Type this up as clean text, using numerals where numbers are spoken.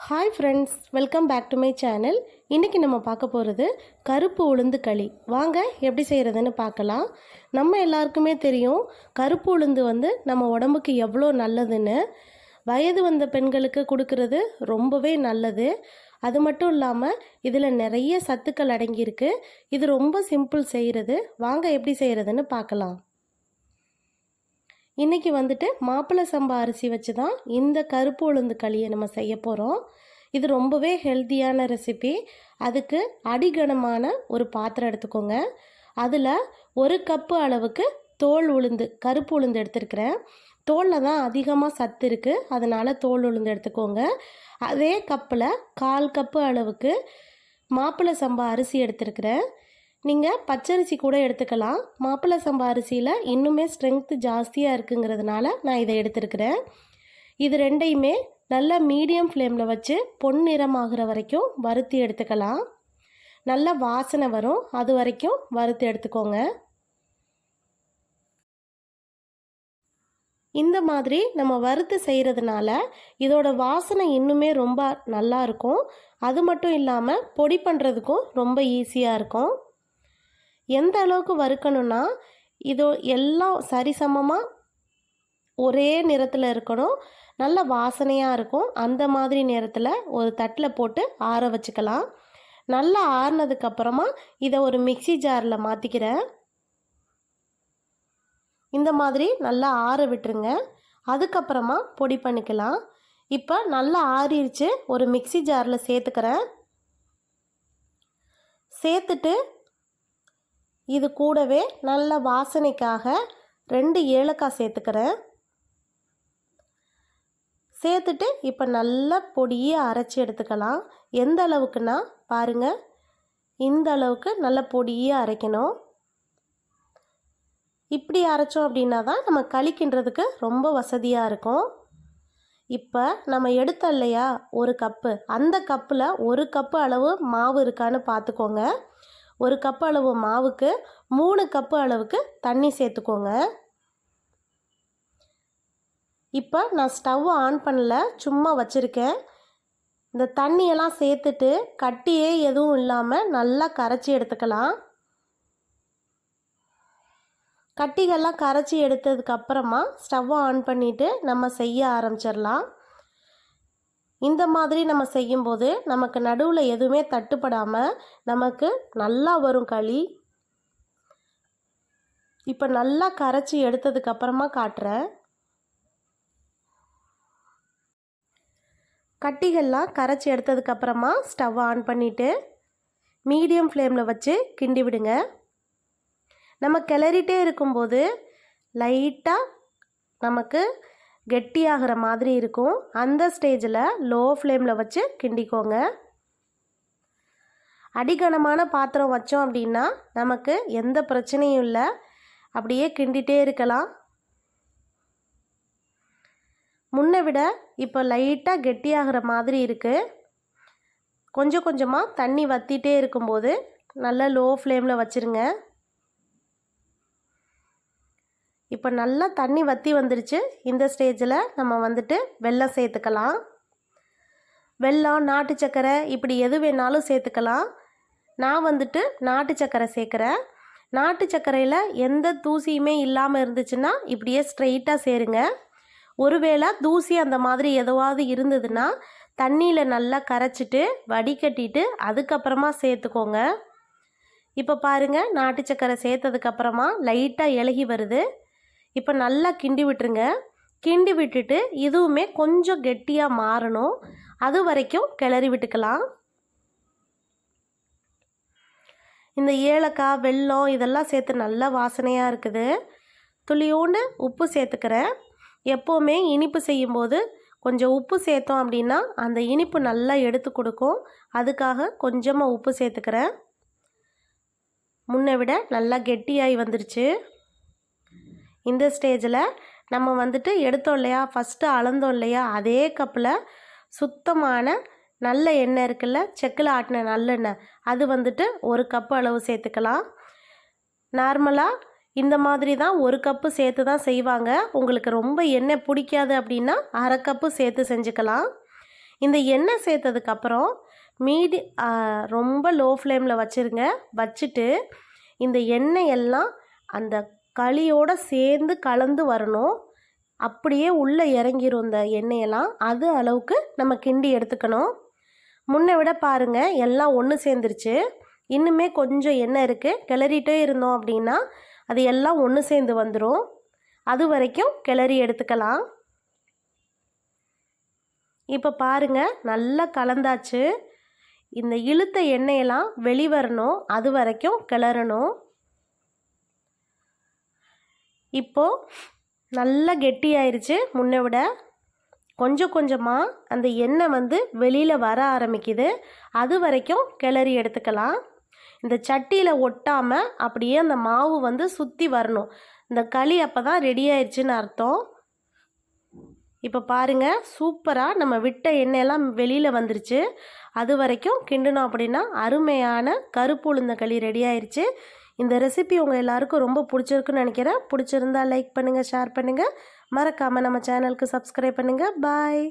Hi friends, welcome back to my channel. இன்றைக்கி நம்ம பார்க்க போகிறது கருப்பு உளுந்து களி. வாங்க எப்படி செய்கிறதுன்னு பார்க்கலாம். நம்ம எல்லாருக்குமே தெரியும் கருப்பு உளுந்து நம்ம உடம்புக்கு எவ்வளோ நல்லதுன்னு. வயது வந்த பெண்களுக்கு கொடுக்கறது ரொம்பவே நல்லது. அது மட்டும் இல்லாமல் இதில் நிறைய சத்துக்கள் அடங்கியிருக்கு. இது ரொம்ப சிம்பிள் செய்கிறது. வாங்க எப்படி செய்கிறதுன்னு பார்க்கலாம். இன்றைக்கி மாப்பிள்ளை சம்பா அரிசி வச்சு தான் இந்த கருப்பு உளுந்து களியை நம்ம செய்ய போகிறோம். இது ரொம்பவே ஹெல்த்தியான ரெசிபி. அதுக்கு அடிகனமான ஒரு பாத்திரம் எடுத்துக்கோங்க. அதில் 1 கப்பு அளவுக்கு தோல் உளுந்து, கருப்பு உளுந்து எடுத்துருக்கிறேன். தோலில் தான் அதிகமாக சத்து இருக்குது, அதனால் தோல் உளுந்து எடுத்துக்கோங்க. அதே கப்பில் 1/4 கப்பு அளவுக்கு மாப்பிள்ளை சம்பா அரிசி எடுத்துருக்கிறேன். நீங்கள் பச்சரிசி கூட எடுத்துக்கலாம். மாப்பிள்ளை சம்பா அரிசியில் இன்னுமே ஸ்ட்ரென்த்து ஜாஸ்தியாக இருக்குங்கிறதுனால நான் இதை எடுத்துருக்கிறேன். இது ரெண்டையுமே நல்லா மீடியம் ஃப்ளேமில் வச்சு பொன்னிறமாகிற வரைக்கும் வறுத்து எடுத்துக்கலாம். நல்ல வாசனை வரும், அது வரைக்கும் வறுத்து எடுத்துக்கோங்க. இந்த மாதிரி நம்ம வறுத்து செய்கிறதுனால இதோட வாசனை இன்னுமே ரொம்ப நல்லா இருக்கும். அது மட்டும் இல்லாமல் பொடி பண்ணுறதுக்கும் ரொம்ப ஈஸியாக இருக்கும். எந்த அளவுக்கு வறுக்கணும்னா இதோ எல்லாம் சரிசமமாக ஒரே நிறத்தில் இருக்கணும், நல்ல வாசனையாக இருக்கும். அந்த மாதிரி நேரத்தில் ஒரு தட்டில் போட்டு ஆற வச்சுக்கலாம். நல்லா ஆறினதுக்கப்புறமா இதை ஒரு மிக்ஸி ஜாரில் மாற்றிக்கிறேன். இந்த மாதிரி நல்லா ஆற விட்டுருங்க. அதுக்கப்புறமா பொடி பண்ணிக்கலாம். இப்போ நல்லா ஆறிடுச்சு, ஒரு மிக்ஸி ஜாரில் சேர்த்துக்கிறேன். சேர்த்துட்டு இது கூடவே நல்ல வாசனைக்காக 2 ஏலக்காய் சேர்த்துக்கிறேன். சேர்த்துட்டு இப்போ நல்லா பொடியை அரைச்சி எடுத்துக்கலாம். எந்த அளவுக்குன்னா பாருங்கள், இந்த அளவுக்கு நல்ல பொடியை அரைக்கணும். இப்படி அரைச்சோம் அப்படின்னா தான் நம்ம களிக்கின்றதுக்கு ரொம்ப வசதியாக இருக்கும். இப்போ நம்ம எடுத்தோம் இல்லையா 1 கப்பு, அந்த கப்பில் 1 கப்பு அளவு மாவு இருக்கான்னு பார்த்துக்கோங்க. 1 கப்பு அளவு மாவுக்கு 3 கப்பு அளவுக்கு தண்ணி சேர்த்துக்கோங்க. இப்போ நான் ஸ்டவ் ஆன் பண்ணல, சும்மா வச்சுருக்கேன். இந்த தண்ணியெல்லாம் சேர்த்துட்டு கட்டியே எதுவும் இல்லாமல் நல்லா கரைச்சி எடுத்துக்கலாம். கட்டிகள்லாம் கரைச்சி எடுத்ததுக்கப்புறமா ஸ்டவ் ஆன் பண்ணிவிட்டு நம்ம செய்ய ஆரம்பிச்சிடலாம். இந்த மாதிரி நம்ம செய்யும்போது நமக்கு நடுவில் எதுவுமே தட்டுப்படாமல் நமக்கு நல்லா வரும் களி. இப்போ நல்லா கரைச்சி எடுத்ததுக்கப்புறமா காட்டுறேன். கட்டிகள்லாம் கரைச்சி எடுத்ததுக்கப்புறமா ஸ்டவ் ஆன் பண்ணிவிட்டு மீடியம் ஃப்ளேமில் வச்சு கிண்டி விடுங்க. நம்ம கிளறிட்டே இருக்கும்போது லைட்டாக நமக்கு கெட்டியாகிற மாதிரி இருக்கும். அந்த ஸ்டேஜில் லோ ஃப்ளேமில் வச்சு கிண்டிக்கோங்க. அடிகனமான பாத்திரம் வச்சோம் அப்படின்னா நமக்கு எந்த பிரச்சனையும் இல்லை, அப்படியே கிண்டிகிட்டே இருக்கலாம். முன்னை விட இப்போ லைட்டாக கெட்டியாகிற மாதிரி இருக்குது. கொஞ்சம் கொஞ்சமாக தண்ணி வற்றிட்டே இருக்கும்போது நல்லா லோ ஃப்ளேமில் வச்சுருங்க. இப்போ நல்லா தண்ணி வற்றி வந்துருச்சு. இந்த ஸ்டேஜில் நம்ம வெல்லம் சேர்த்துக்கலாம். வெல்லம், நாட்டு சக்கரை இப்படி எது வேணாலும் சேர்த்துக்கலாம். நான் நாட்டு சக்கரை சேர்க்குறேன். நாட்டு சக்கரையில் எந்த தூசியுமே இல்லாமல் இருந்துச்சுன்னா இப்படியே ஸ்ட்ரெயிட்டாக சேருங்க. ஒருவேளை தூசி அந்த மாதிரி எதுவாவது இருந்ததுன்னா தண்ணியில் நல்லா கரைச்சிட்டு வடிகட்டிட்டு அதுக்கப்புறமா சேர்த்துக்கோங்க. இப்போ பாருங்கள், நாட்டு சக்கரை சேர்த்ததுக்கப்புறமா லைட்டாக இலகி வருது. இப்போ நல்லா கிண்டி விட்டுருங்க. கிண்டி விட்டுட்டு இதுவுமே கொஞ்சம் கெட்டியாக மாறணும், அது வரைக்கும் கிளறி விட்டுக்கலாம். இந்த ஏலக்காய், வெல்லம் இதெல்லாம் சேர்த்து நல்லா வாசனையாக இருக்குது. துளியோண்டு உப்பு சேர்த்துக்கிறேன். எப்போவுமே இனிப்பு செய்யும்போது கொஞ்சம் உப்பு சேர்த்தோம் அப்படின்னா அந்த இனிப்பு நல்லா எடுத்து கொடுக்கும். அதுக்காக கொஞ்சமாக உப்பு சேர்த்துக்கிறேன். முன்னை விட நல்லா கெட்டியாகி வந்துருச்சு. இந்த ஸ்டேஜில் நம்ம எடுத்தோம் இல்லையா, ஃபஸ்ட்டு அளந்தோம் இல்லையா, அதே கப்பில் சுத்தமான நல்ல எண்ணெய் இருக்குல்ல, செக்கில் ஆட்டின நல்லெண்ணெய், அது 1 கப்பு அளவு சேர்த்துக்கலாம். நார்மலாக இந்த மாதிரி தான் 1 கப்பு சேர்த்து தான் செய்வாங்க. உங்களுக்கு ரொம்ப எண்ணெய் பிடிக்காது அப்படின்னா 1/2 கப்பு சேர்த்து செஞ்சுக்கலாம். இந்த எண்ணெய் சேர்த்ததுக்கப்புறம் மீதி ரொம்ப லோ ஃப்ளேமில் வச்சுருங்க. வச்சுட்டு இந்த எண்ணெய் எல்லாம் அந்த களியோடு சேர்ந்து கலந்து வரணும். அப்படியே உள்ளே இறங்கிரும் இந்த எண்ணெயெல்லாம். அது அளவுக்கு நம்ம கிண்டி எடுத்துக்கணும். முன்னை விட பாருங்கள் எல்லாம் ஒன்று சேர்ந்துருச்சு. இன்னுமே கொஞ்சம் எண்ணெய் இருக்குது. கிளறிட்டே இருந்தோம் அப்படின்னா அது எல்லாம் ஒன்று சேர்ந்து வந்துடும். அது வரைக்கும் கிளறி எடுத்துக்கலாம். இப்போ பாருங்கள் நல்லா கலந்தாச்சு. இந்த இழுத்த எண்ணெயெல்லாம் வெளிவரணும். அது வரைக்கும் கிளறணும். இப்போது நல்லா கெட்டியாயிருச்சு. முன்னை விட கொஞ்சம் கொஞ்சமாக அந்த எண்ணெய் வெளியில் வர ஆரம்பிக்குது. அது வரைக்கும் கிளறி எடுத்துக்கலாம். இந்த சட்டியில் ஒட்டாமல் அப்படியே அந்த மாவு சுற்றி வரணும். இந்த களி அப்போ தான் ரெடி ஆயிடுச்சுன்னு அர்த்தம். இப்போ பாருங்கள் சூப்பராக நம்ம விட்ட எண்ணெயெல்லாம் வெளியில் வந்துருச்சு. அது வரைக்கும் கிண்டணும் அப்படின்னா அருமையான கருப்பு உளுந்த களி ரெடி ஆயிடுச்சு. இந்த ரெசிபி உங்கள் எல்லாருக்கும் ரொம்ப பிடிச்சிருக்குன்னு நினைக்கிறேன். பிடிச்சிருந்தா லைக் பண்ணுங்கள், ஷேர் பண்ணுங்கள். மறக்காமல் நம்ம சேனலுக்கு சப்ஸ்கிரைப் பண்ணுங்கள். பாய்.